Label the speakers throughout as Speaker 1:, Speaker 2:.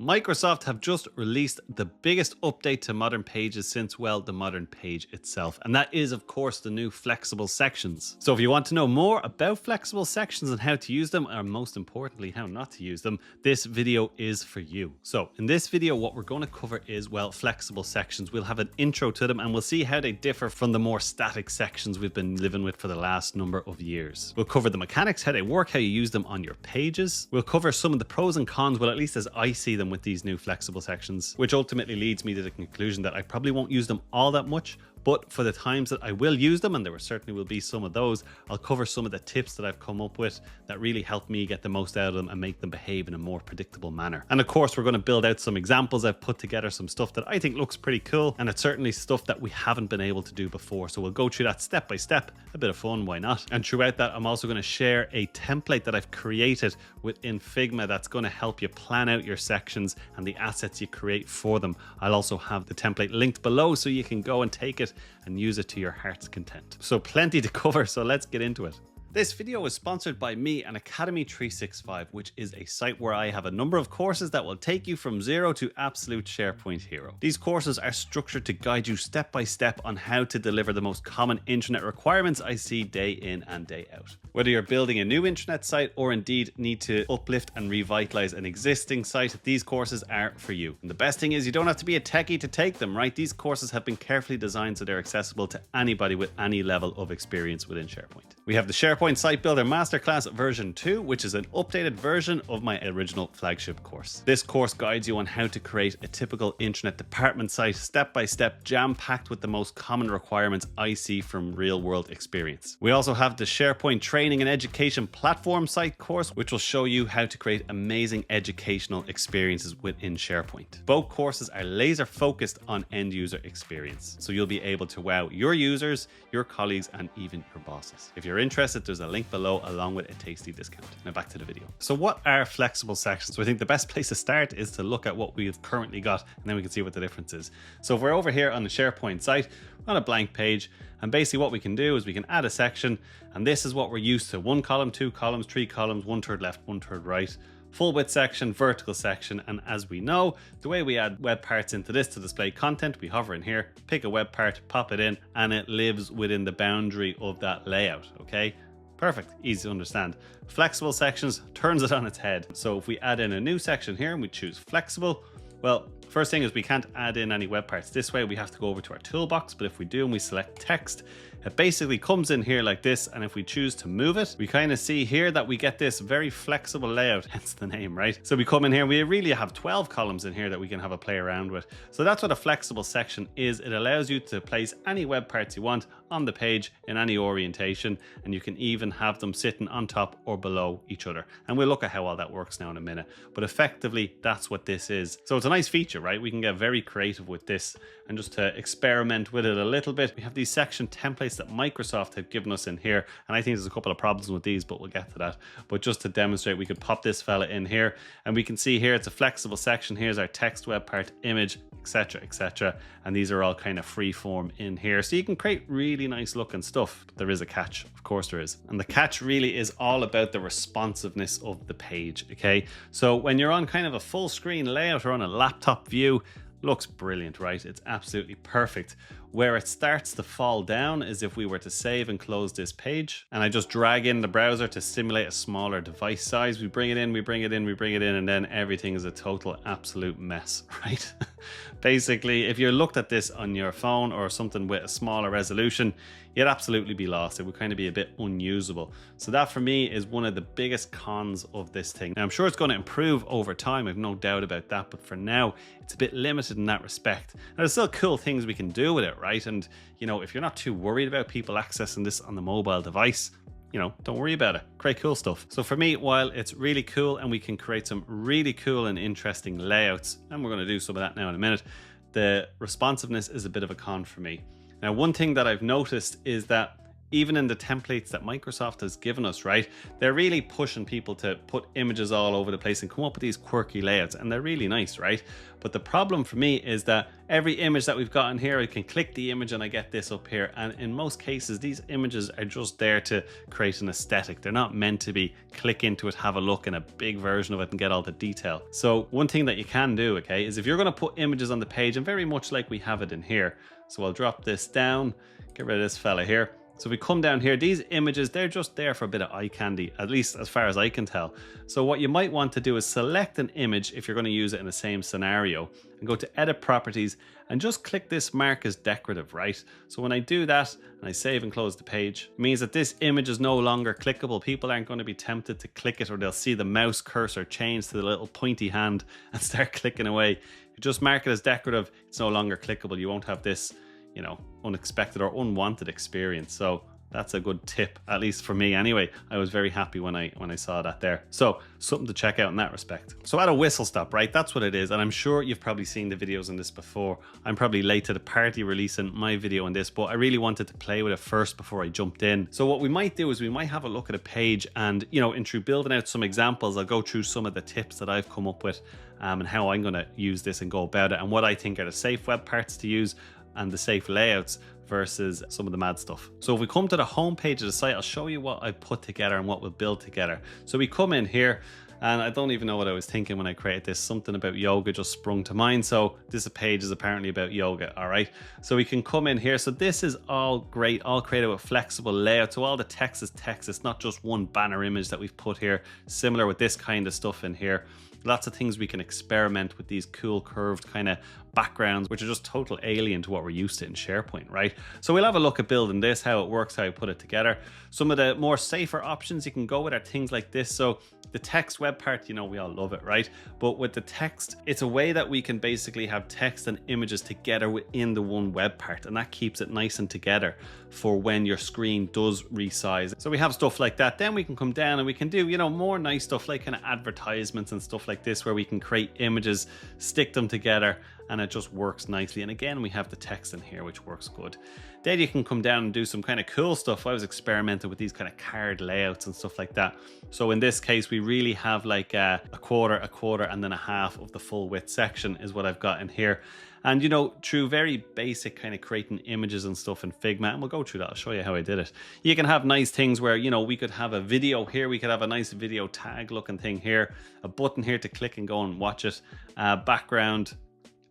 Speaker 1: Microsoft have just released the biggest update to modern pages since, well, the modern page itself. And that is, of course, the new flexible sections. So if you want to know more about flexible sections and how to use them, or most importantly, how not to use them, this video is for you. So in this video, what we're going to cover is, well, flexible sections. We'll have an intro to them and we'll see how they differ from the more static sections we've been living with for the last number of years. We'll cover the mechanics, how they work, how you use them on your pages. We'll cover some of the pros and cons, well, at least as I see them with these new flexible sections, which ultimately leads me to the conclusion that I probably won't use them all that much, but for the times that I will use them, and there certainly will be some of those, I'll cover some of the tips that I've come up with that really help me get the most out of them and make them behave in a more predictable manner. And of course, we're going to build out some examples. I've put together some stuff that I think looks pretty cool, and it's certainly stuff that we haven't been able to do before. So we'll go through that step by step, a bit of fun, why not? And throughout that, I'm also going to share a template that I've created within Figma that's going to help you plan out your sections and the assets you create for them. I'll also have the template linked below so you can go and take it and use it to your heart's content. So plenty to cover, so let's get into it. This video is sponsored by me and Academy 365, which is a site where I have a number of courses that will take you from zero to absolute SharePoint hero. These courses are structured to guide you step by step on how to deliver the most common internet requirements I see day in and day out. Whether you're building a new internet site or indeed need to uplift and revitalize an existing site, these courses are for you. And the best thing is you don't have to be a techie to take them, right? These courses have been carefully designed so they're accessible to anybody with any level of experience within SharePoint. We have the SharePoint Site Builder Masterclass version 2, which is an updated version of my original flagship course. This course guides you on how to create a typical internet department site step by step, jam-packed with the most common requirements I see from real-world experience. We also have the SharePoint Training and Education Platform Site course, which will show you how to create amazing educational experiences within SharePoint. Both courses are laser focused on end user experience, so you'll be able to wow your users, your colleagues, and even your bosses. If you're interested, there's a link below along with a tasty discount. Now back to the video. So what are flexible sections? So I think the best place to start is to look at what we've currently got, and then we can see what the difference is. So if we're over here on the SharePoint site, we're on a blank page, and basically what we can do is we can add a section, and this is what we're used to: 1 column, 2 columns, 3 columns, 1/3 left, 1/3 right. Full width section, vertical section, and as we know, the way we add web parts into this to display content, we hover in here, pick a web part, pop it in, and it lives within the boundary of that layout, okay? Perfect, easy to understand. Flexible sections turns it on its head. So if we add in a new section here and we choose flexible, well, first thing is we can't add in any web parts this way. We have to go over to our toolbox, but if we do and we select text, it basically comes in here like this, and if we choose to move it, we kind of see here that we get this very flexible layout, hence the name, right? So we come in here, we really have 12 columns in here that we can have a play around with. So that's what a flexible section is. It allows you to place any web parts you want on the page in any orientation, and you can even have them sitting on top or below each other. And we'll look at how all that works now in a minute, but effectively that's what this is. So it's a nice feature, right? We can get very creative with this, and just to experiment with it a little bit, we have these section templates that Microsoft have given us in here, and I think there's a couple of problems with these, but we'll get to that. But just to demonstrate, we could pop this fella in here, and we can see here it's a flexible section. Here's our text, web part, image, etc, etc, and these are all kind of free form in here, so you can create really nice looking stuff. But there is a catch, of course there is, and the catch really is all about the responsiveness of the page. Okay, so when you're on kind of a full screen layout or on a laptop view, looks brilliant, right? It's absolutely perfect. Where it starts to fall down is if we were to save and close this page, and I just drag in the browser to simulate a smaller device size. We bring it in, we bring it in, we bring it in, and then everything is a total absolute mess, right? Basically, if you looked at this on your phone or something with a smaller resolution, you'd absolutely be lost. It would kind of be a bit unusable. So that for me is one of the biggest cons of this thing. Now I'm sure it's going to improve over time, I've no doubt about that, but for now it's a bit limited in that respect. Now there's still cool things we can do with it, right? And you know, if you're not too worried about people accessing this on the mobile device, you know, don't worry about it. Create cool stuff. So for me, while it's really cool and we can create some really cool and interesting layouts, and we're going to do some of that now in a minute, the responsiveness is a bit of a con for me. Now, one thing that I've noticed is that even in the templates that Microsoft has given us, right? They're really pushing people to put images all over the place and come up with these quirky layouts, and they're really nice, right? But the problem for me is that every image that we've got in here, I can click the image and I get this up here. And in most cases, these images are just there to create an aesthetic. They're not meant to be click into it, have a look in a big version of it and get all the detail. So one thing that you can do, okay, is if you're going to put images on the page, and very much like we have it in here. So I'll drop this down, get rid of this fella here. So we come down here, these images, they're just there for a bit of eye candy, at least as far as I can tell. So what you might want to do is select an image if you're going to use it in the same scenario, and go to edit properties and just click this mark as decorative, right? So when I do that and I save and close the page, it means that this image is no longer clickable. People aren't going to be tempted to click it, or they'll see the mouse cursor change to the little pointy hand and start clicking away. You just mark it as decorative, it's no longer clickable. You won't have this, you know, unexpected or unwanted experience. So that's a good tip, at least for me anyway. I was very happy when I saw that there. So something to check out in that respect. So add a whistle stop, right? That's what it is. And I'm sure you've probably seen the videos on this before. I'm probably late to the party releasing my video on this, but I really wanted to play with it first before I jumped in. So what we might do is we might have a look at a page, and, you know, in through building out some examples, I'll go through some of the tips that I've come up with, and how I'm going to use this and go about it, and what I think are the safe web parts to use and the safe layouts versus some of the mad stuff. So if we come to the home page of the site, I'll show you what I put together and what we'll build together. So we come in here, and I don't even know what I was thinking when I created this. Something about yoga just sprung to mind. So this page is apparently about yoga. All right. So we can come in here. So this is all great, all created with flexible layout. So all the text is text. It's not just one banner image that we've put here. Similar with this kind of stuff in here. Lots of things we can experiment with, these cool curved kind of backgrounds, which are just total alien to what we're used to in SharePoint, right? So we'll have a look at building this, how it works, how I put it together. Some of the more safer options you can go with are things like this. So the text web part, you know, we all love it, right? But with the text, it's a way that we can basically have text and images together within the one web part, and that keeps it nice and together for when your screen does resize. So we have stuff like that. Then we can come down and we can do, you know, more nice stuff like kind of advertisements and stuff like this, where we can create images, stick them together, and it just works nicely. And again, we have the text in here, which works good. Then you can come down and do some kind of cool stuff. I was experimenting with these kind of card layouts and stuff like that. So in this case, we really have like a quarter, and then a half of the full width section is what I've got in here. And, you know, through very basic kind of creating images and stuff in Figma, and we'll go through that, I'll show you how I did it. You can have nice things where, you know, we could have a video here, we could have a nice video tag looking thing here, a button here to click and go and watch it, background,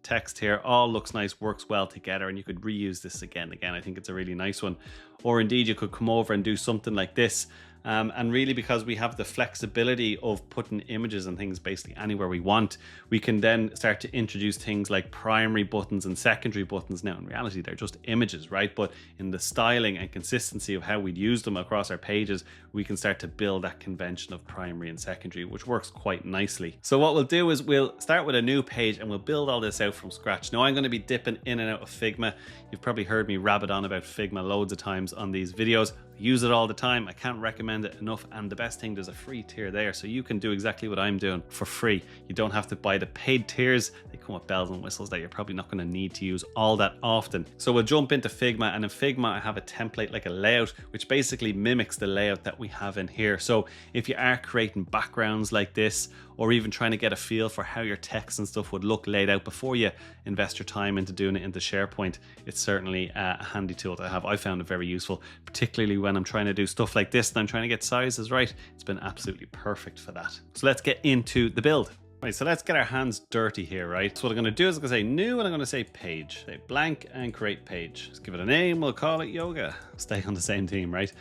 Speaker 1: text here, all looks nice, works well together, and you could reuse this again. I think it's a really nice one. Or indeed, you could come over and do something like this. And really, because we have the flexibility of putting images and things basically anywhere we want, we can then start to introduce things like primary buttons and secondary buttons. Now, in reality, they're just images, right? But in the styling and consistency of how we'd use them across our pages, we can start to build that convention of primary and secondary, which works quite nicely. So what we'll do is we'll start with a new page and we'll build all this out from scratch. Now, I'm going to be dipping in and out of Figma. You've probably heard me rabbit on about Figma loads of times on these videos. I use it all the time. I can't recommend it enough. And the best thing, there's a free tier there, so you can do exactly what I'm doing for free. You don't have to buy the paid tiers. They come with bells and whistles that you're probably not going to need to use all that often. So we'll jump into Figma, and in Figma I have a template, like a layout, which basically mimics the layout that we have in here. So if you are creating backgrounds like this, or even trying to get a feel for how your text and stuff would look laid out before you invest your time into doing it into SharePoint, it's certainly a handy tool to have. I found it very useful, particularly when I'm trying to do stuff like this and I'm trying to get sizes right. It's been absolutely perfect for that. So let's get into the build. Right, so let's get our hands dirty here, right? So what I'm going to do is I'm going to say new, and I'm going to say page. Say blank and create page. Let's give it a name. We'll call it yoga. Stay on the same theme, right?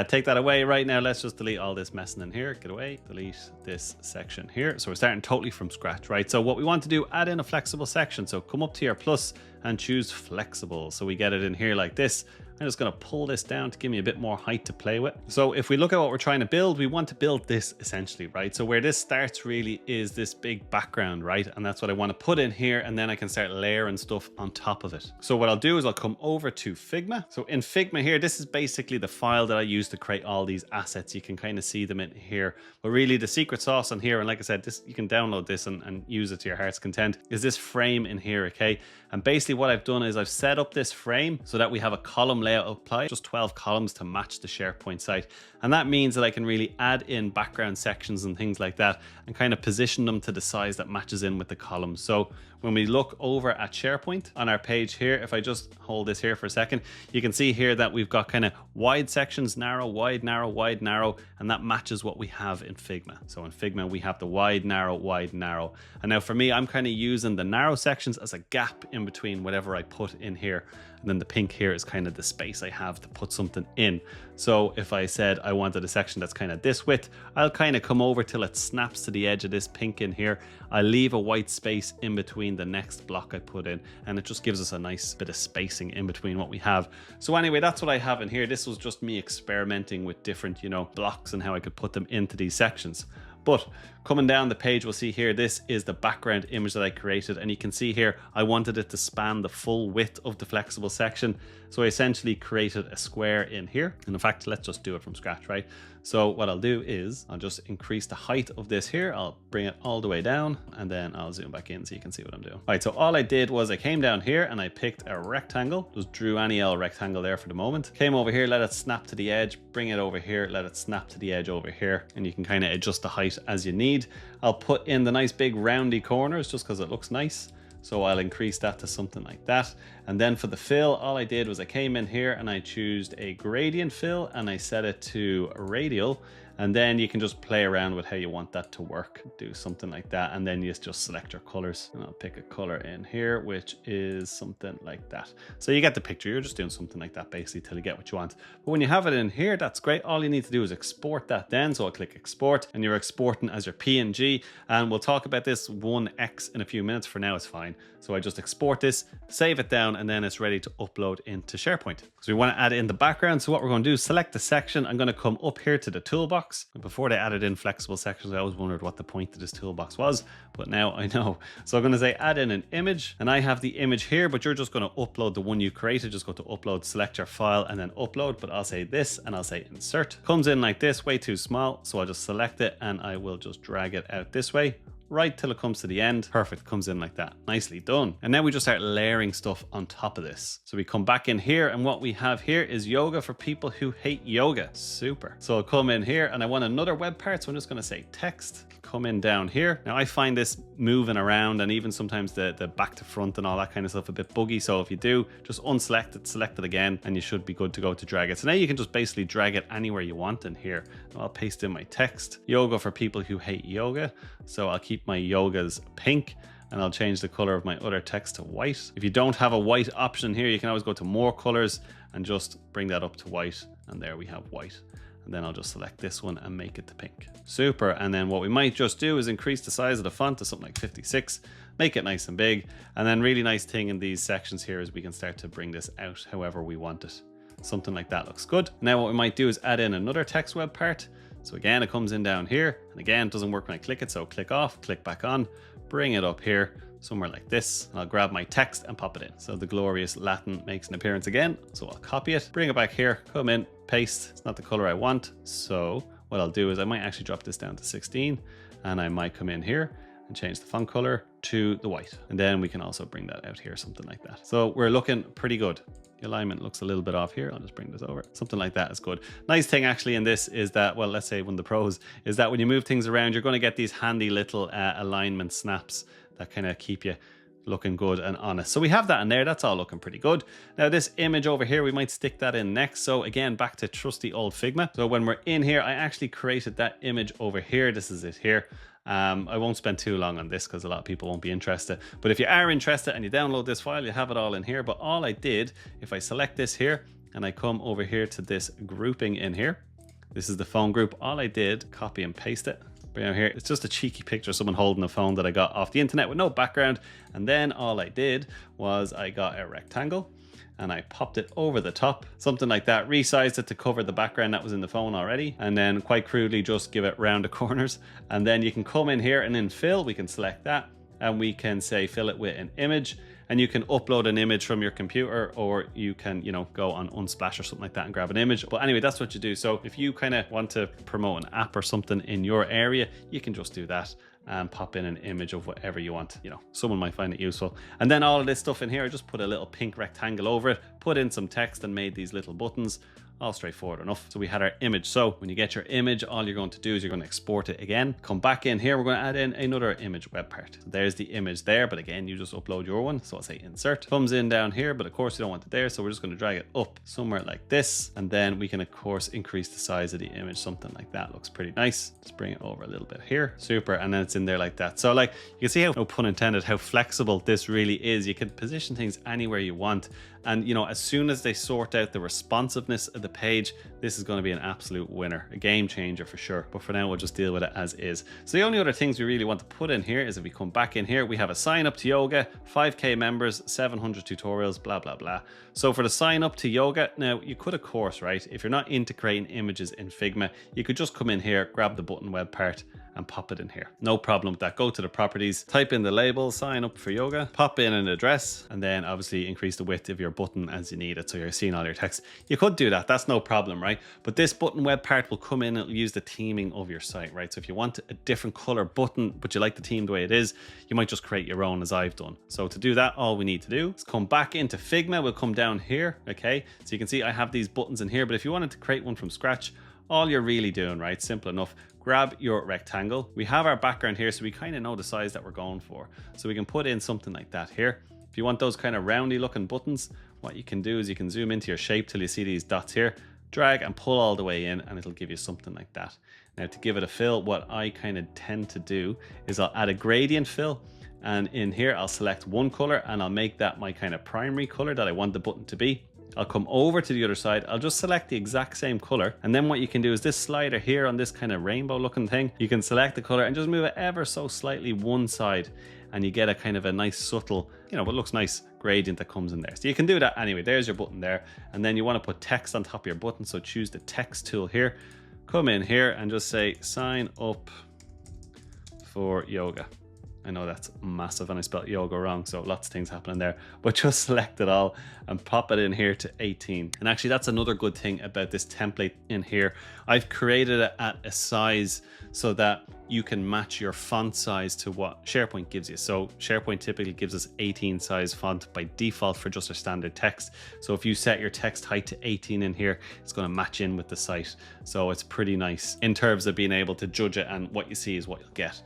Speaker 1: Take that away right now. Let's just delete all this messing in here. Get away. Delete this section here. So we're starting totally from scratch, right? So what we want to do, add in a flexible section. So come up to your plus and choose flexible. So we get it in here like this. I'm just going to pull this down to give me a bit more height to play with. So if we look at what we're trying to build, we want to build this essentially, right? So where this starts really is this big background, right? And that's what I want to put in here, and then I can start layering stuff on top of it. So what I'll do is I'll come over to Figma. So in Figma here, this is basically the file that I use to create all these assets. You can kind of see them in here, but really the secret sauce on here, and like I said, this, you can download this and use it to your heart's content, is this frame in here, okay? And basically what I've done is I've set up this frame so that we have a column layout apply, just 12 columns to match the SharePoint site. And that means that I can really add in background sections and things like that and kind of position them to the size that matches in with the columns. So when we look over at SharePoint on our page here, if I just hold this here for a second, you can see here that we've got kind of wide sections, narrow, wide, narrow, wide, narrow, and that matches what we have in Figma. So in Figma, we have the wide, narrow, wide, narrow. And now for me, I'm kind of using the narrow sections as a gap in between whatever I put in here. And then the pink here is kind of the space I have to put something in. So if I said I wanted a section that's kind of this width, I'll kind of come over till it snaps to the edge of this pink in here. I leave a white space in between the next block I put in, and it just gives us a nice bit of spacing in between what we have. So anyway, that's what I have in here. This was just me experimenting with different, blocks and how I could put them into these sections. But coming down the page, we'll see here, this is the background image that I created. And you can see here, I wanted it to span the full width of the flexible section. So I essentially created a square in here. And in fact, let's just do it from scratch, right? So what I'll do is I'll just increase the height of this here. I'll bring it all the way down and then I'll zoom back in so you can see what I'm doing. All right, so all I did was I came down here and I picked a rectangle, just drew any old rectangle there for the moment. Came over here, let it snap to the edge, bring it over here, let it snap to the edge over here. And you can kind of adjust the height as you need. I'll put in the nice big roundy corners just because it looks nice. So I'll increase that to something like that. And then for the fill, all I did was I came in here and I chose a gradient fill and I set it to radial. And then you can just play around with how you want that to work. Do something like that. And then you just select your colors. And I'll pick a color in here, which is something like that. So you get the picture. You're just doing something like that basically till you get what you want. But when you have it in here, that's great. All you need to do is export that then. So I'll click export and you're exporting as your PNG. And we'll talk about this 1x in a few minutes. For now, it's fine. So I just export this, save it down, and then it's ready to upload into SharePoint. So we want to add in the background. So what we're going to do is select the section. I'm going to come up here to the toolbox. Before they added in flexible sections, I always wondered what the point of this toolbox was, but now I know. So I'm going to say add in an image, and I have the image here, but you're just going to upload the one you created. Just go to upload, select your file, and then upload. But I'll say this, and I'll say insert. Comes in like this, way too small. So I'll just select it, and I will just drag it out this way, right till it comes to the end. Perfect, comes in like that. Nicely done. And now we just start layering stuff on top of this. So we come back in here and what we have here is yoga for people who hate yoga. Super. So I'll come in here and I want another web part. So I'm just going to say text. Come in down here. Now I find this moving around and even sometimes the back to front and all that kind of stuff a bit buggy. So if you do, just unselect it, select it again, and you should be good to go to drag it. So now you can just basically drag it anywhere you want in here. I'll paste in my text. Yoga for people who hate yoga. So I'll keep my yogas pink and I'll change the color of my other text to white. If you don't have a white option here, you can always go to more colors and just bring that up to white. And there we have white. And then I'll just select this one and make it to pink. Super. And then what we might just do is increase the size of the font to something like 56, make it nice and big. And then really nice thing in these sections here is we can start to bring this out however we want it. Something like that looks good. Now what we might do is add in another text web part. So again, it comes in down here. And again, it doesn't work when I click it. So click off, click back on, bring it up here, somewhere like this. And I'll grab my text and pop it in. So the glorious Latin makes an appearance again. So I'll copy it, bring it back here, come in, paste. It's not the color I want. So what I'll do is I might actually drop this down to 16 and I might come in here and change the font color to the white. And then we can also bring that out here, something like that. So we're looking pretty good. The alignment looks a little bit off here. I'll just bring this over. Something like that is good. Nice thing actually in this is that, well, let's say one of the pros is that when you move things around, you're going to get these handy little alignment snaps that kind of keep you looking good and honest. So we have that in there. That's all looking pretty good. Now this image over here, we might stick that in next. So again, back to trusty old Figma. So when we're in here, I actually created that image over here. This is it here. I won't spend too long on this because a lot of people won't be interested. But if you are interested and you download this file, you have it all in here. But all I did, if I select this here and I come over here to this grouping in here, this is the phone group. All I did, copy and paste it. Bring out here. It's just a cheeky picture of someone holding a phone that I got off the internet with no background. And then all I did was I got a rectangle and I popped it over the top, something like that, resized it to cover the background that was in the phone already. And then quite crudely, just give it round the corners. And then you can come in here and in fill, we can select that and we can say fill it with an image. And you can upload an image from your computer or you can, go on Unsplash or something like that and grab an image. But anyway, that's what you do. So if you kind of want to promote an app or something in your area, you can just do that and pop in an image of whatever you want. You know, someone might find it useful. And then all of this stuff in here, I just put a little pink rectangle over it, put in some text and made these little buttons. All straightforward enough. So we had our image. So when you get your image, all you're going to do is you're going to export it again. Come back in here. We're going to add in another image web part. So there's the image there, but again, you just upload your one. So I'll say insert. Comes in down here, but of course you don't want it there. So we're just going to drag it up somewhere like this. And then we can of course increase the size of the image. Something like that looks pretty nice. Let's bring it over a little bit here. Super. And then it's in there like that. So like you can see how, no pun intended, how flexible this really is. You can position things anywhere you want. And you know, as soon as they sort out the responsiveness of the page, this is going to be an absolute winner, a game changer for sure. But for now, we'll just deal with it as is. So the only other things we really want to put in here is if we come back in here, we have a sign up to yoga, 5K members, 700 tutorials, blah, blah, blah. So for the sign up to yoga, now you could of course, right, if you're not integrating images in Figma, you could just come in here, grab the button web part and pop it in here. No problem with that. Go to the properties, type in the label, sign up for yoga, pop in an address, and then obviously increase the width of your button as you need it so you're seeing all your text. You could do that. That's no problem, right? But this button web part will come in and it'll use the theming of your site, right? So if you want a different color button, but you like the theme the way it is, you might just create your own as I've done. So to do that, all we need to do is come back into Figma. We'll come down here, okay? So you can see I have these buttons in here, but if you wanted to create one from scratch, all you're really doing, right? Simple enough. Grab your rectangle. We have our background here, so we kind of know the size that we're going for. So we can put in something like that here. If you want those kind of roundy looking buttons, what you can do is you can zoom into your shape till you see these dots here, drag and pull all the way in, and it'll give you something like that. Now to give it a fill, what I kind of tend to do is I'll add a gradient fill, and in here I'll select one color and I'll make that my kind of primary color that I want the button to be. I'll come over to the other side. I'll just select the exact same color. And then what you can do is this slider here on this kind of rainbow looking thing, you can select the color and just move it ever so slightly one side. And you get a kind of a nice subtle, you know, what looks nice gradient that comes in there. So you can do that anyway. There's your button there. And then you want to put text on top of your button. So choose the text tool here, come in here and just say sign up for yoga. I know that's massive and I spelled yoga wrong, so lots of things happening there, but just select it all and pop it in here to 18. And actually that's another good thing about this template in here. I've created it at a size so that you can match your font size to what SharePoint gives you. So SharePoint typically gives us 18 size font by default for just a standard text. So if you set your text height to 18 in here, it's going to match in with the site. So it's pretty nice in terms of being able to judge it, and what you see is what you'll get.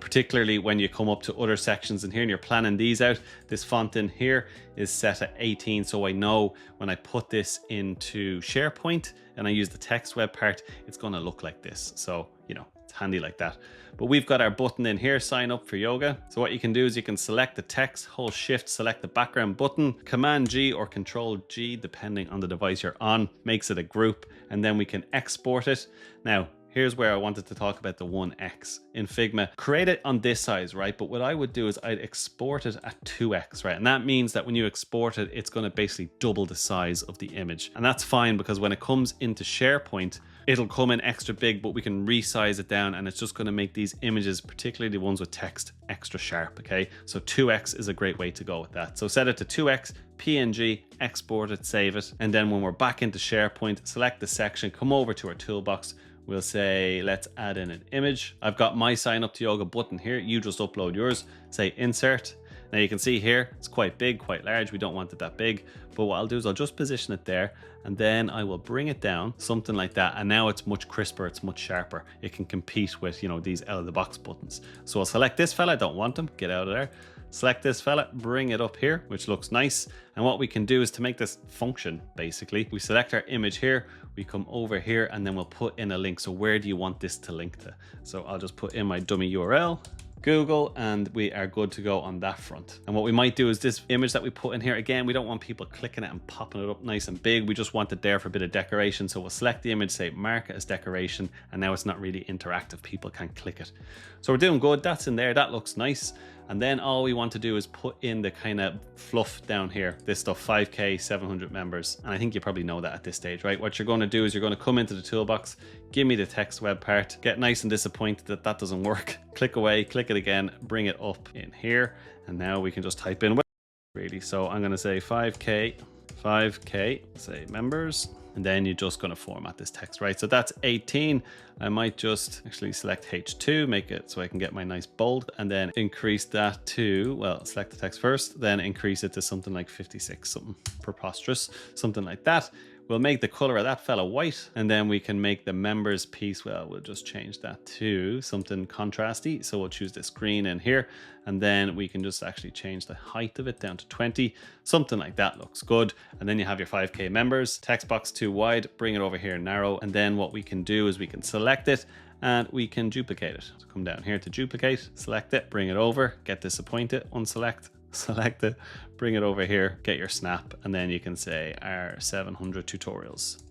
Speaker 1: Particularly when you come up to other sections in here and you're planning these out, this font in here is set at 18. So I know when I put this into SharePoint and I use the text web part, it's going to look like this. So, you know, it's handy like that. But we've got our button in here, sign up for yoga. So what you can do is you can select the text, hold shift, select the background button, Command G or Control G, depending on the device you're on, makes it a group, and then we can export it. Now, here's where I wanted to talk about the 1x in Figma. Create it on this size, right? But what I would do is I'd export it at 2x, right? And that means that when you export it, it's going to basically double the size of the image. And that's fine because when it comes into SharePoint, it'll come in extra big, but we can resize it down and it's just going to make these images, particularly the ones with text, extra sharp, okay? So 2x is a great way to go with that. So set it to 2x, PNG, export it, save it. And then when we're back into SharePoint, select the section, come over to our toolbox. We'll say, let's add in an image. I've got my sign up to yoga button here. You just upload yours, say insert. Now you can see here, it's quite big, quite large. We don't want it that big, but what I'll do is I'll just position it there and then I will bring it down, something like that. And now it's much crisper, it's much sharper. It can compete with, you know, these out of the box buttons. So I'll select this fella, I don't want him, get out of there. Select this fella, bring it up here, which looks nice. And what we can do is to make this function, basically, we select our image here, we come over here, and then we'll put in a link. So where do you want this to link to? So I'll just put in my dummy URL, Google, and we are good to go on that front. And what we might do is this image that we put in here, again, we don't want people clicking it and popping it up nice and big. We just want it there for a bit of decoration. So we'll select the image, say mark it as decoration, and now it's not really interactive. People can't click it. So we're doing good. That's in there. That looks nice. And then all we want to do is put in the kind of fluff down here, this stuff, 5K, 700 members. And I think you probably know that at this stage, right? What you're going to do is you're going to come into the toolbox, give me the text web part, get nice and disappointed that that doesn't work. Click away, click it again, bring it up in here. And now we can just type in really. So I'm going to say 5K 5K, say members. And then you're just going to format this text, right? So that's 18. I might just actually select H2, make it so I can get my nice bold, and then increase that to, well, select the text first, then increase it to something like 56, something preposterous, something like that. We'll make the color of that fella white, and then we can make the members piece, well, we'll just change that to something contrasty. So we'll choose this green in here, and then we can just actually change the height of it down to 20, something like that looks good. And then you have your 5K members, text box too wide, bring it over here narrow. And then what we can do is we can select it and we can duplicate it. So come down here to duplicate, select it, bring it over, get disappointed, unselect, select it, bring it over here, get your snap, and then you can say R700 tutorials.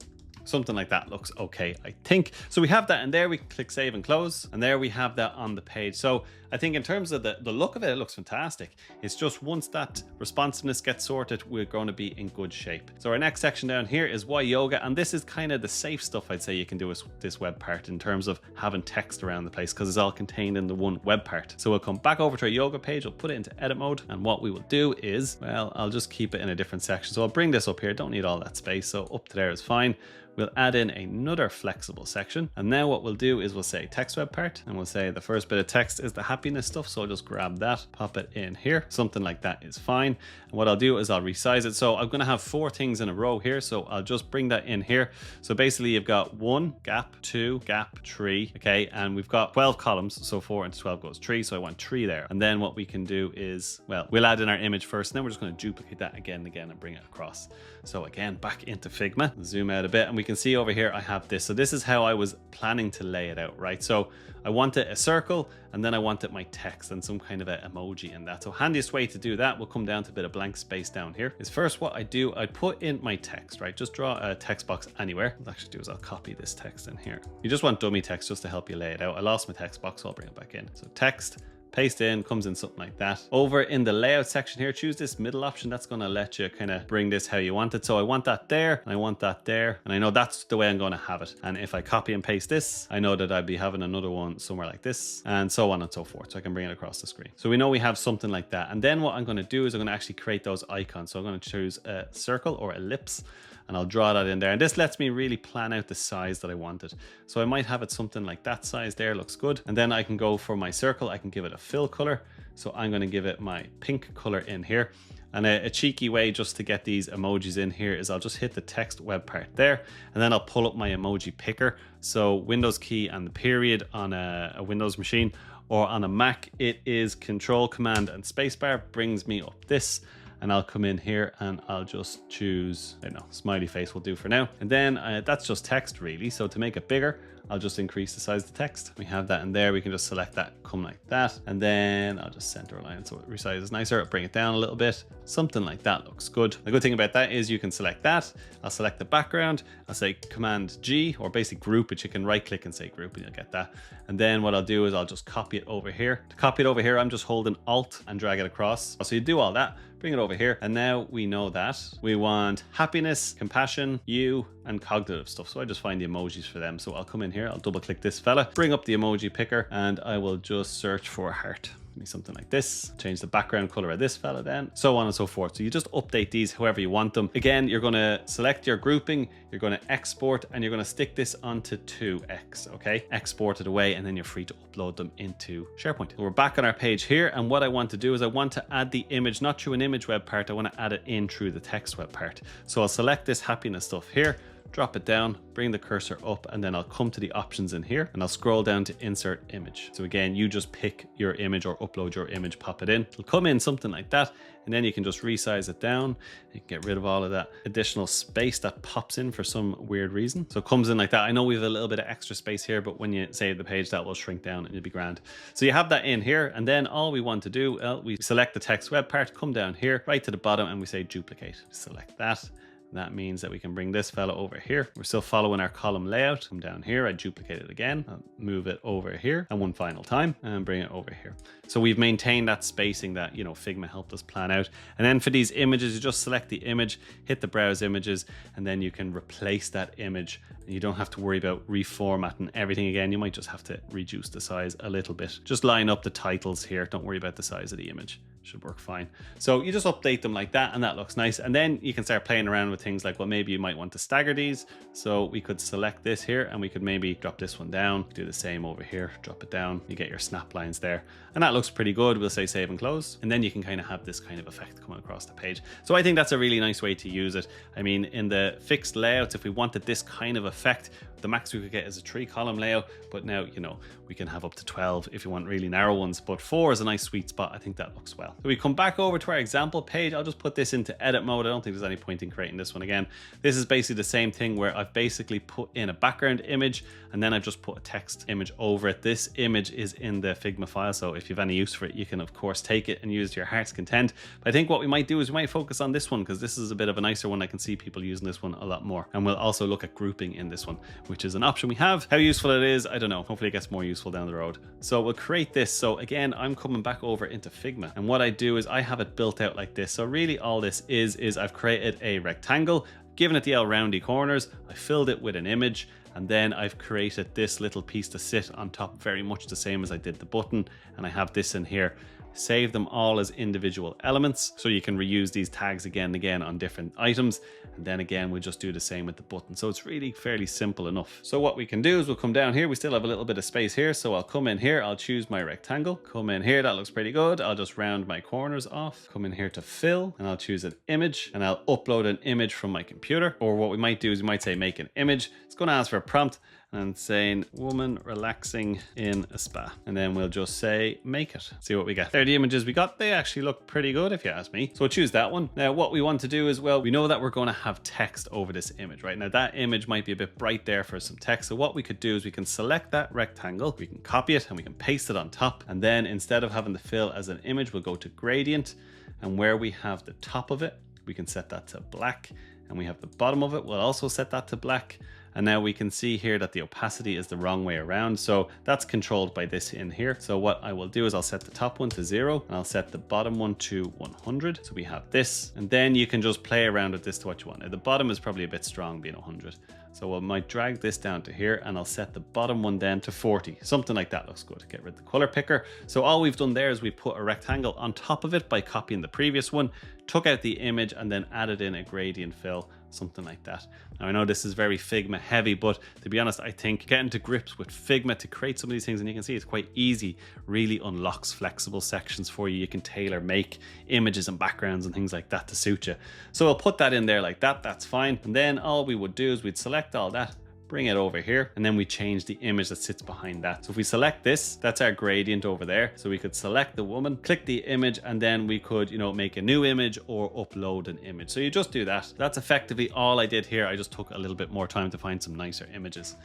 Speaker 1: Something like that looks okay, I think. So we have that in there. We can click save and close, and there we have that on the page. So I think in terms of the look of it, it looks fantastic. It's just once that responsiveness gets sorted, we're going to be in good shape. So our next section down here is why yoga, and this is kind of the safe stuff I'd say you can do with this web part in terms of having text around the place, because it's all contained in the one web part. So we'll come back over to our yoga page, we'll put it into edit mode, and what we will do is, well, I'll just keep it in a different section. So I'll bring this up here, don't need all that space, so up to there is fine. We'll add in another flexible section. And now what we'll do is we'll say text web part, and we'll say the first bit of text is the happiness stuff. So I'll just grab that, pop it in here. Something like that is fine. And what I'll do is I'll resize it. So I'm going to have 4 things in a row here. So I'll just bring that in here. So basically you've got 1 gap, 2 gap, 3. Okay. And we've got 12 columns. So 4 into 12 goes 3. So I want 3 there. And then what we can do is, well, we'll add in our image first, and then we're just going to duplicate that again and again and bring it across. So again, back into Figma, zoom out a bit, and we can see over here I have this. So this is how I was planning to lay it out, right? So I wanted a circle, and then I wanted my text and some kind of an emoji in that. So handiest way to do that, we'll come down to a bit of blank space down here, is first what I do, I put in my text, right? Just draw a text box anywhere. What I'll actually do is I'll copy this text in here. You just want dummy text just to help you lay it out. I lost my text box, so I'll bring it back in. So text, paste in, comes in something like that. Over in the layout section here, choose this middle option. That's going to let you kind of bring this how you want it. So I want that there, and I want that there, and I know that's the way I'm going to have it. And if I copy and paste this, I know that I'd be having another one somewhere like this, and so on and so forth. So I can bring it across the screen. So we know we have something like that. And then what I'm going to do is I'm going to actually create those icons. So I'm going to choose a circle or ellipse, and I'll draw that in there. And this lets me really plan out the size that I wanted. So I might have it something like that size there, looks good. And then I can go for my circle, I can give it a fill color. So I'm going to give it my pink color in here. And a cheeky way just to get these emojis in here is I'll just hit the text web part there, and then I'll pull up my emoji picker. So Windows key and the period on a Windows machine, or on a Mac, it is Control, Command, and Spacebar brings me up this. And I'll come in here and I'll just choose, I don't know, smiley face will do for now. And then that's just text really. So to make it bigger, I'll just increase the size of the text. We have that in there. We can just select that, come like that. And then I'll just center align so it resizes nicer. I'll bring it down a little bit. Something like that looks good. The good thing about that is you can select that. I'll select the background. I'll say Command G, or basic group, but you can right click and say group and you'll get that. And then what I'll do is I'll just copy it over here. To copy it over here, I'm just holding Alt and drag it across. So you do all that, bring it over here. And now we know that we want happiness, compassion, you, and cognitive stuff. So I just find the emojis for them. So I'll come in here, I'll double click this fella, bring up the emoji picker, and I will just search for heart. Give me something like this. Change the background color of this fella then, so on and so forth. So you just update these however you want them. Again, you're going to select your grouping, you're going to export, and you're going to stick this onto 2x, okay? Export it away, and then you're free to upload them into SharePoint. So we're back on our page here, and what I want to do is I want to add the image, not through an image web part, I want to add it in through the text web part. So I'll select this happiness stuff here, drop it down, bring the cursor up, and then I'll come to the options in here and I'll scroll down to insert image. So again, you just pick your image or upload your image, pop it in. It'll come in something like that, and then you can just resize it down. You can get rid of all of that additional space that pops in for some weird reason. So it comes in like that. I know we have a little bit of extra space here, but when you save the page, that will shrink down and you'll be grand. So you have that in here, and then all we want to do, we select the text web part, come down here, right to the bottom, and we say duplicate. Select that. That means that we can bring this fella over here. We're still following our column layout. Come down here, I duplicate it again, I'll move it over here, and one final time, and bring it over here. So we've maintained that spacing that, you know, Figma helped us plan out. And then for these images, you just select the image, hit the browse images, and then you can replace that image. And you don't have to worry about reformatting everything again. You might just have to reduce the size a little bit. Just line up the titles here. Don't worry about the size of the image. should work fine. So you just update them like that and that looks nice. And then you can start playing around with things like, well, maybe you might want to stagger these. So we could select this here and we could maybe drop this one down, do the same over here, drop it down, you get your snap lines there. And that looks pretty good. We'll say save and close. And then you can kind of have this kind of effect coming across the page. So I think that's a really nice way to use it. I mean, in the fixed layouts, if we wanted this kind of effect, the max we could get is a 3-column layout, but now, you know, we can have up to 12 if you want really narrow ones, but 4 is a nice sweet spot. I think that looks well. So we come back over to our example page. I'll just put this into edit mode. I don't think there's any point in creating this one again. This is basically the same thing where I've basically put in a background image and then I've just put a text image over it. This image is in the Figma file, so if you have any use for it, you can of course take it and use it to your heart's content. But I think what we might do is we might focus on this one because this is a bit of a nicer one. I can see people using this one a lot more. And we'll also look at grouping in this one, which is an option we have. How useful it is, I don't know. Hopefully it gets more useful down the road. So we'll create this. So again, I'm coming back over into Figma. And what I do is I have it built out like this. So really all this is I've created a rectangle, given it the roundy corners. I filled it with an image. And then I've created this little piece to sit on top, very much the same as I did the button. And I have this in here. Save them all as individual elements so you can reuse these tags again and again on different items. And then again, we'll just do the same with the button. So it's really fairly simple enough. So what we can do is we'll come down here. We still have a little bit of space here. So I'll come in here. I'll choose my rectangle. Come in here. That looks pretty good. I'll just round my corners off. Come in here to fill and I'll choose an image and I'll upload an image from my computer. Or what we might do is we might say make an image. It's going to ask for a prompt and saying woman relaxing in a spa. And then we'll just say make it. See what we get. There are the images we got. They actually look pretty good if you ask me. So we'll choose that one. Now what we want to do is, well, we know that we're going to have text over this image, right? Now that image might be a bit bright there for some text. So what we could do is we can select that rectangle, we can copy it and we can paste it on top. And then instead of having the fill as an image, we'll go to gradient, and where we have the top of it, we can set that to black, and we have the bottom of it, we'll also set that to black. And now we can see here that the opacity is the wrong way around. So that's controlled by this in here. So what I will do is I'll set the top one to 0 and I'll set the bottom one to 100. So we have this, and then you can just play around with this to what you want. Now the bottom is probably a bit strong being 100. So I might drag this down to here and I'll set the bottom one then to 40. Something like that looks good. Get rid of the color picker. So all we've done there is we put a rectangle on top of it by copying the previous one, took out the image and then added in a gradient fill, something like that. Now I know this is very Figma heavy, but to be honest, I think getting to grips with Figma to create some of these things, and you can see it's quite easy, really unlocks flexible sections for you. You can tailor make images and backgrounds and things like that to suit you. So I'll put that in there like that, that's fine. And then all we would do is we'd select all that, bring it over here, and then we change the image that sits behind that. So if we select this, that's our gradient over there. So we could select the woman, click the image, and then we could, you know, make a new image or upload an image. So you just do that. That's effectively all I did here. I just took a little bit more time to find some nicer images.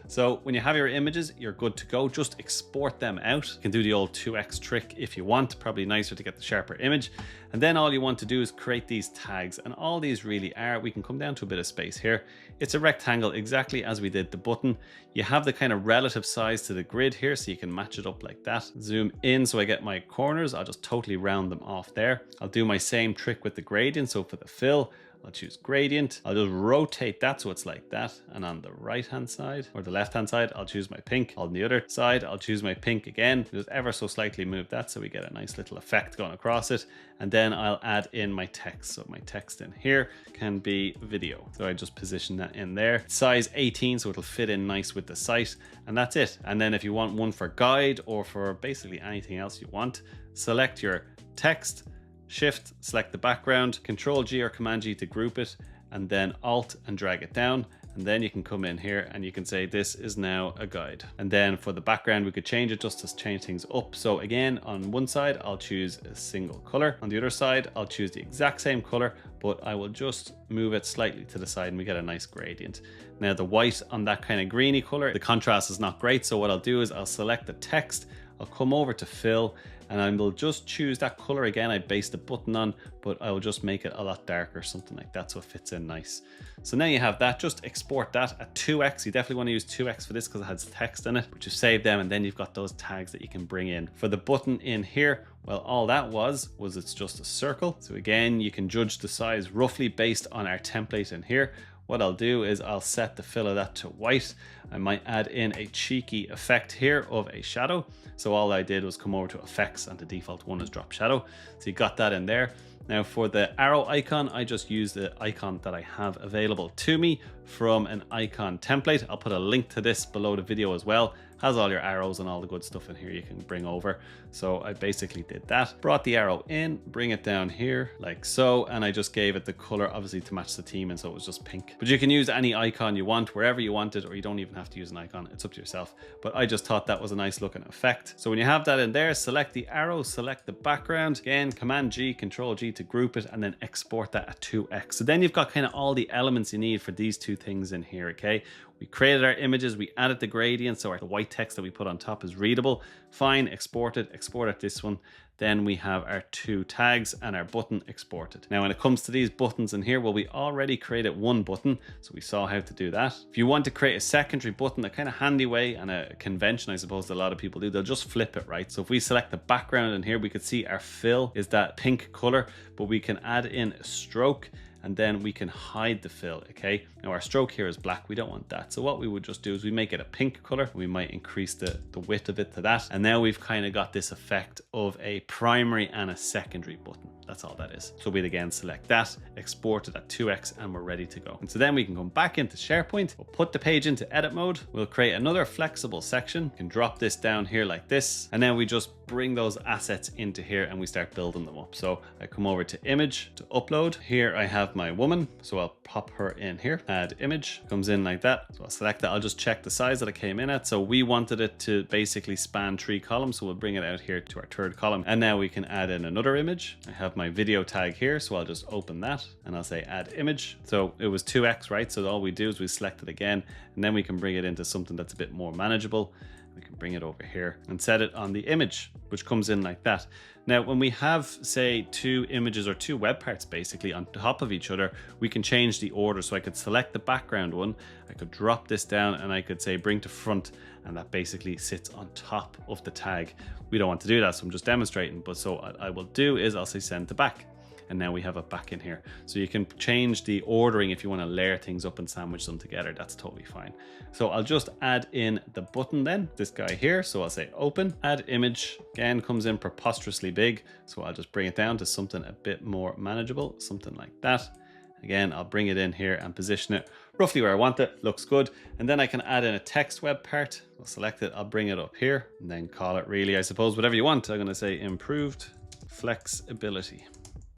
Speaker 1: So when you have your images, you're good to go. Just export them out. You can do the old 2x trick if you want, probably nicer to get the sharper image. And then all you want to do is create these tags. And all these really are, we can come down to a bit of space here. It's a rectangle exactly as we did the button. You have the kind of relative size to the grid here, so you can match it up like that. Zoom in so I get my corners. I'll just totally round them off there. I'll do my same trick with the gradient. So for the fill, I'll choose gradient. I'll just rotate that so it's like that. And on the right hand side or the left hand side, I'll choose my pink. On the other side, I'll choose my pink again. Just ever so slightly move that so we get a nice little effect going across it. And then I'll add in my text. So my text in here can be video. So I just position that in there. Size 18, so it'll fit in nice with the site. And that's it. And then if you want one for guide or for basically anything else you want, select your text, Shift, select the background, Control G or Command G to group it, and then Alt and drag it down. And then you can come in here and you can say this is now a guide. And then for the background, we could change it just to change things up. So again, on one side, I'll choose a single color. On the other side, I'll choose the exact same color, but I will just move it slightly to the side and we get a nice gradient. Now the white on that kind of greeny color, the contrast is not great. So what I'll do is I'll select the text, I'll come over to fill, and I will just choose that color again. I based the button on, but I will just make it a lot darker, something like that, so it fits in nice. So now you have that. Just export that at 2x. You definitely want to use 2x for this because it has text in it, but you save them and then you've got those tags that you can bring in. For the button in here, well, all that was it's just a circle. So again, you can judge the size roughly based on our template in here. what I'll do is I'll set the fill of that to white. I might add in a cheeky effect here of a shadow. So all I did was come over to effects, and the default one is drop shadow. So you got that in there. Now for the arrow icon, I just use the icon that I have available to me from an icon template. I'll put a link to this below the video as well. Has all your arrows and all the good stuff in here you can bring over. So I basically did that, brought the arrow in, bring it down here like so, and I just gave it the color obviously to match the theme, and so it was just pink. But you can use any icon you want wherever you want it, or you don't even have to use an icon, it's up to yourself. But I just thought that was a nice looking effect. So when you have that in there, select the arrow, select the background, again Command G, Control G to group it, and then export that at 2x. So then you've got kind of all the elements you need for these two things in here. Okay, we created our images, we added the gradient, so the white text that we put on top is readable. Fine, export it this one. Then we have our two tags and our button exported. Now when it comes to these buttons in here, well, we already created one button, so we saw how to do that. If you want to create a secondary button, a kind of handy way and a convention I suppose that a lot of people do, they'll just flip it, right? So if we select the background in here, we could see our fill is that pink color, but we can add in a stroke, and then we can hide the fill. Okay, now our stroke here is black, we don't want that. So what we would just do is we make it a pink color. We might increase the width of it to that. And now we've kind of got this effect of a primary and a secondary button. That's all that is. So we'd again select that, export it at 2x, and we're ready to go. And so then we can come back into SharePoint, we'll put the page into edit mode, we'll create another flexible section, can drop this down here like this, and then we just bring those assets into here and we start building them up. So I come over to image to upload. Here I have my woman, so I'll pop her in here. Add image, comes in like that. So I'll select that. I'll just check the size that it came in at. So we wanted it to basically span 3 columns, so we'll bring it out here to our 3rd column. And now we can add in another image. I have my video tag here, so I'll just open that and I'll say add image. So it was 2x, right? So all we do is we select it again, and then we can bring it into something that's a bit more manageable. We can bring it over here and set it on the image, which comes in like that. Now, when we have, say, 2 images or 2 web parts basically on top of each other, we can change the order. So I could select the background one, I could drop this down, and I could say bring to front, and that basically sits on top of the tag. We don't want to do that, so I'm just demonstrating. But so what I will do is I'll say send to back. And now we have it back in here. So you can change the ordering if you want to layer things up and sandwich them together. That's totally fine. So I'll just add in the button then, this guy here. So I'll say open, add image, again comes in preposterously big. So I'll just bring it down to something a bit more manageable, something like that. Again, I'll bring it in here and position it roughly where I want it. Looks good. And then I can add in a text web part. I'll select it, I'll bring it up here, and then call it really, I suppose, whatever you want. I'm going to say improved flexibility.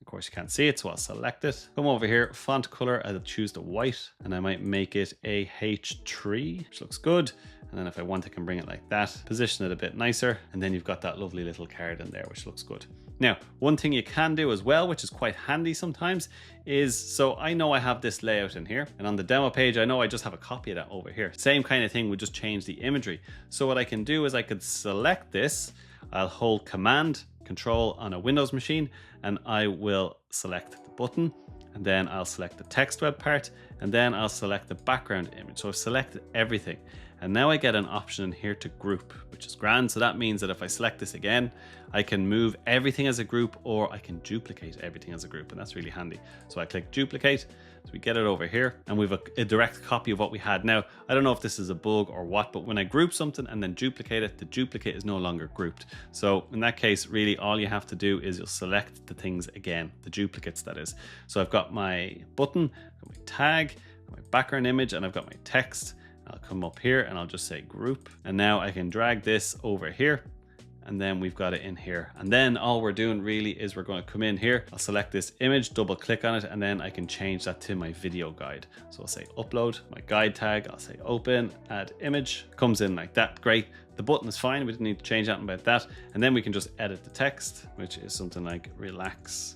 Speaker 1: Of course, you can't see it, so I'll select it. Come over here, font color, I'll choose the white, and I might make it a H3, which looks good. And then if I want, I can bring it like that, position it a bit nicer, and then you've got that lovely little card in there, which looks good. Now, one thing you can do as well, which is quite handy sometimes, is, so I know I have this layout in here, and on the demo page, I know I just have a copy of that over here. Same kind of thing, we just change the imagery. So what I can do is I could select this, I'll hold Command, Control on a Windows machine, and I will select the button, and then I'll select the text web part, and then I'll select the background image. So I've selected everything. And now I get an option in here to group, which is grand. So that means that if I select this again, I can move everything as a group, or I can duplicate everything as a group. And that's really handy. So I click duplicate. So we get it over here, and we've a direct copy of what we had. Now, I don't know if this is a bug or what, but when I group something and then duplicate it, the duplicate is no longer grouped. So in that case, really all you have to do is you'll select the things again, the duplicates that is. So I've got my button, got my tag, my background image, and I've got my text. I'll come up here and I'll just say group. And now I can drag this over here, and then we've got it in here. And then all we're doing really is we're going to come in here. I'll select this image, double click on it, and then I can change that to my video guide. So I'll say upload, my guide tag, I'll say open, add image, comes in like that. Great. The button is fine. We didn't need to change anything about that. And then we can just edit the text, which is something like relax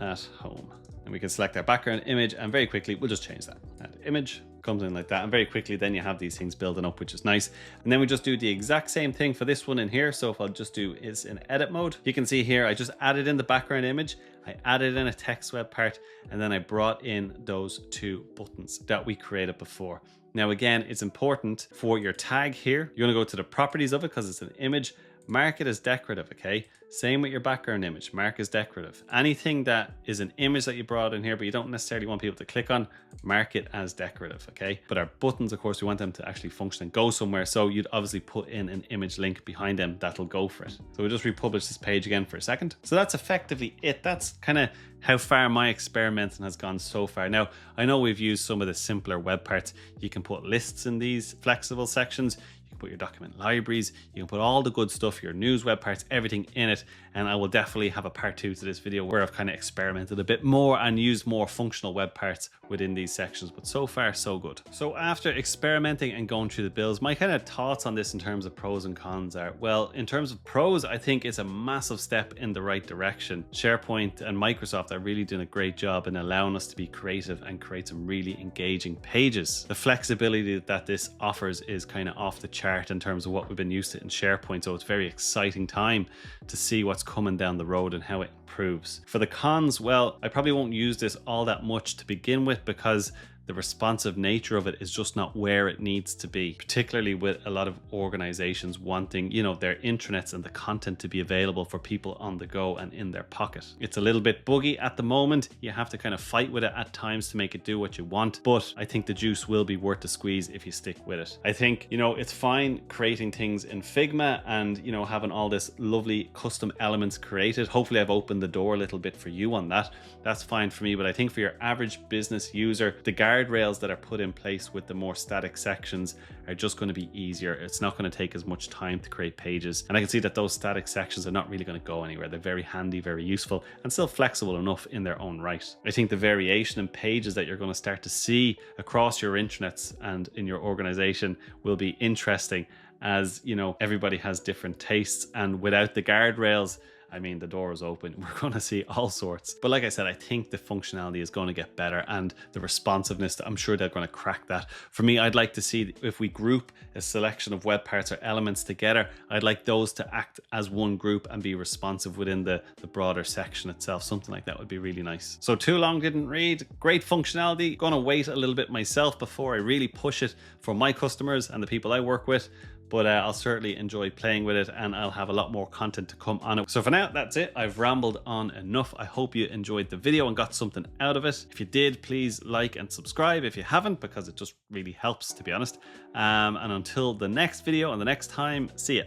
Speaker 1: at home. And we can select our background image, and very quickly we'll just change that. Add image, comes in like that, and very quickly then you have these things building up, which is nice. And then we just do the exact same thing for this one in here. So if I'll just do is in edit mode, you can see here I just added in the background image, I added in a text web part, and then I brought in those 2 buttons that we created before. Now again, it's important for your tag here, you're going to go to the properties of it because it's an image, mark it as decorative, okay? Same with your background image, mark as decorative. Anything that is an image that you brought in here, but you don't necessarily want people to click on, mark it as decorative, okay? But our buttons, of course, we want them to actually function and go somewhere. So you'd obviously put in an image link behind them that'll go for it. So we'll just republish this page again for a second. So that's effectively it. That's kind of how far my experimenting has gone so far. Now, I know we've used some of the simpler web parts. You can put lists in these flexible sections. You can put your document libraries, you can put all the good stuff, your news web parts, everything in it. And I will definitely have a part 2 to this video where I've kind of experimented a bit more and used more functional web parts within these sections. But so far, so good. So after experimenting and going through the builds, my kind of thoughts on this in terms of pros and cons are, well, in terms of pros, I think it's a massive step in the right direction. SharePoint and Microsoft are really doing a great job in allowing us to be creative and create some really engaging pages. The flexibility that this offers is kind of off the chart in terms of what we've been used to in SharePoint. So it's a very exciting time to see what's coming down the road and how it improves. For the cons, well, I probably won't use this all that much to begin with because the responsive nature of it is just not where it needs to be, particularly with a lot of organizations wanting, you know, their intranets and the content to be available for people on the go and in their pocket. It's a little bit buggy at the moment. You have to kind of fight with it at times to make it do what you want, but I think the juice will be worth the squeeze if you stick with it. I think, you know, it's fine creating things in Figma and, you know, having all this lovely custom elements created. Hopefully I've opened the door a little bit for you on that. That's fine for me, but I think for your average business user, the guardrails that are put in place with the more static sections are just going to be easier. It's not going to take as much time to create pages. And I can see that those static sections are not really going to go anywhere. They're very handy, very useful, and still flexible enough in their own right. I think the variation in pages that you're going to start to see across your intranets and in your organization will be interesting, as you know, everybody has different tastes, and without the guardrails, I mean, the door is open. We're going to see all sorts. But like I said, I think the functionality is going to get better, and the responsiveness, I'm sure they're going to crack that. For me, I'd like to see if we group a selection of web parts or elements together, I'd like those to act as one group and be responsive within the broader section itself. Something like that would be really nice. So too long didn't read. Great functionality. Going to wait a little bit myself before I really push it for my customers and the people I work with. But I'll certainly enjoy playing with it, and I'll have a lot more content to come on it. So for now, that's it. I've rambled on enough. I hope you enjoyed the video and got something out of it. If you did, please like and subscribe if you haven't, because it just really helps, to be honest. And until the next video and the next time, see ya.